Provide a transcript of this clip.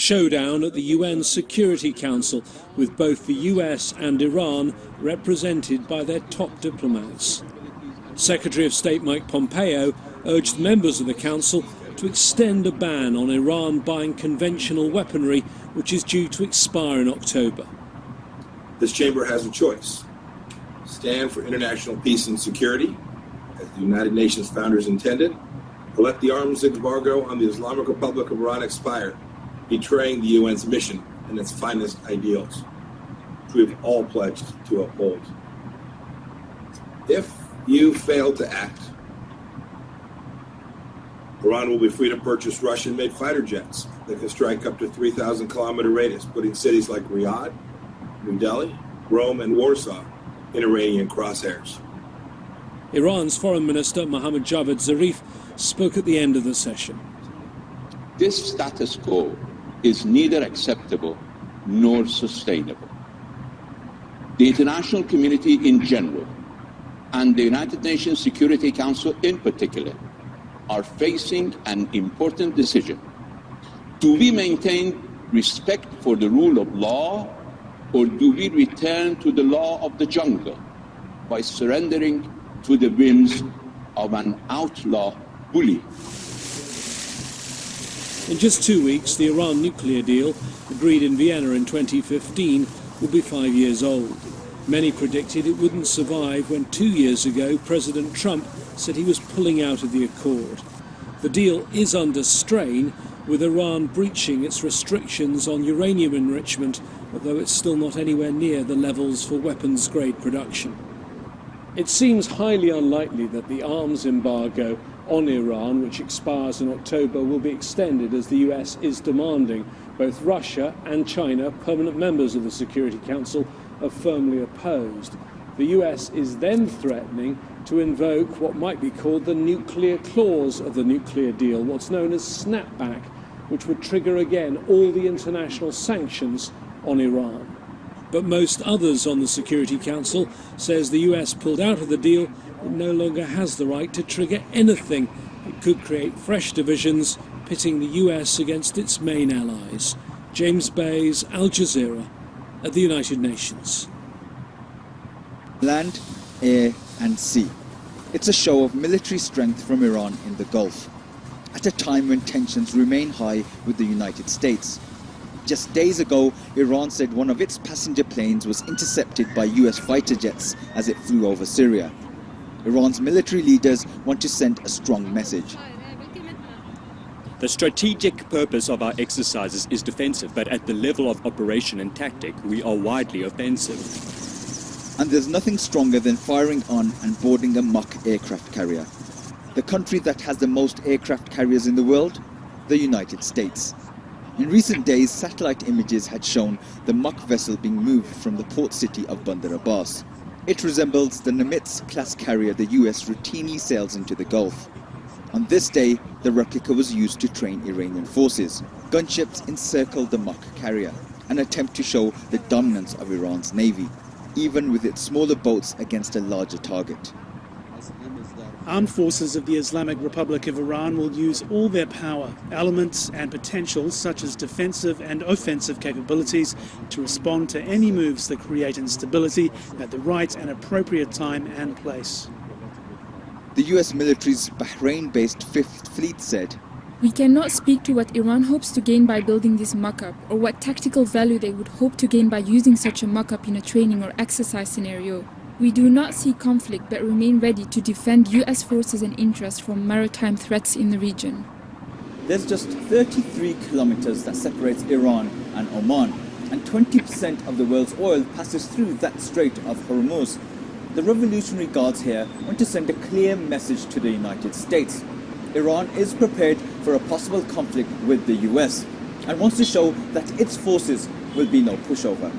Showdown at the UN Security Council, with both the US and Iran represented by their top diplomats. Secretary of State Mike Pompeo urged members of the Council to extend a ban on Iran buying conventional weaponry, which is due to expire in October. This chamber has a choice: stand for international peace and security, as the United Nations founders intended, or let the arms embargo on the Islamic Republic of Iran expire, betraying the UN's mission and its finest ideals, which we have all pledged to uphold. If you fail to act, Iran will be free to purchase Russian-made fighter jets that can strike up to 3,000-kilometer radius, putting cities like Riyadh, New Delhi, Rome, and Warsaw in Iranian crosshairs. Iran's Foreign Minister Mohammad Javad Zarif spoke at the end of the session. This status quo is neither acceptable nor sustainable. The international community in general, and the United Nations Security Council in particular, are facing an important decision. Do we maintain respect for the rule of law, or do we return to the law of the jungle by surrendering to the whims of an outlaw bully? In just 2 weeks, the Iran nuclear deal, agreed in Vienna in 2015, will be 5 years old. Many predicted it wouldn't survive when 2 years ago President Trump said he was pulling out of the accord. The deal is under strain, with Iran breaching its restrictions on uranium enrichment, although it's still not anywhere near the levels for weapons-grade production. It seems highly unlikely that the arms embargo on Iran, which expires in October, will be extended, as the US is demanding. Both Russia and China, permanent members of the Security Council, are firmly opposed. The US is then threatening to invoke what might be called the nuclear clause of the nuclear deal, what's known as snapback, which would trigger again all the international sanctions on Iran. But most others on the Security Council says the US pulled out of the deal. It no longer has the right to trigger anything. It could create fresh divisions, pitting the US against its main allies. James Bays, Al Jazeera, at the United Nations. Land, air and sea. It's a show of military strength from Iran in the Gulf, at a time when tensions remain high with the United States. Just days ago, Iran said one of its passenger planes was intercepted by US fighter jets as it flew over Syria. Iran's military leaders want to send a strong message. The strategic purpose of our exercises is defensive, but at the level of operation and tactic, we are widely offensive. And there's nothing stronger than firing on and boarding a mock aircraft carrier. The country that has the most aircraft carriers in the world? The United States. In recent days, satellite images had shown the mock vessel being moved from the port city of Bandar Abbas. It resembles the Nimitz-class carrier the US routinely sails into the Gulf. On this day, the replica was used to train Iranian forces. Gunships encircled the mock carrier, an attempt to show the dominance of Iran's navy, even with its smaller boats against a larger target. Armed forces of the Islamic Republic of Iran will use all their power, elements and potentials such as defensive and offensive capabilities to respond to any moves that create instability at the right and appropriate time and place. The US military's Bahrain-based 5th Fleet said, "We cannot speak to what Iran hopes to gain by building this mock-up, or what tactical value they would hope to gain by using such a mock-up in a training or exercise scenario. We do not see conflict but remain ready to defend US forces and interests from maritime threats in the region." There's just 33 kilometers that separates Iran and Oman, and 20% of the world's oil passes through that Strait of Hormuz. The Revolutionary Guards here want to send a clear message to the United States. Iran is prepared for a possible conflict with the US and wants to show that its forces will be no pushover.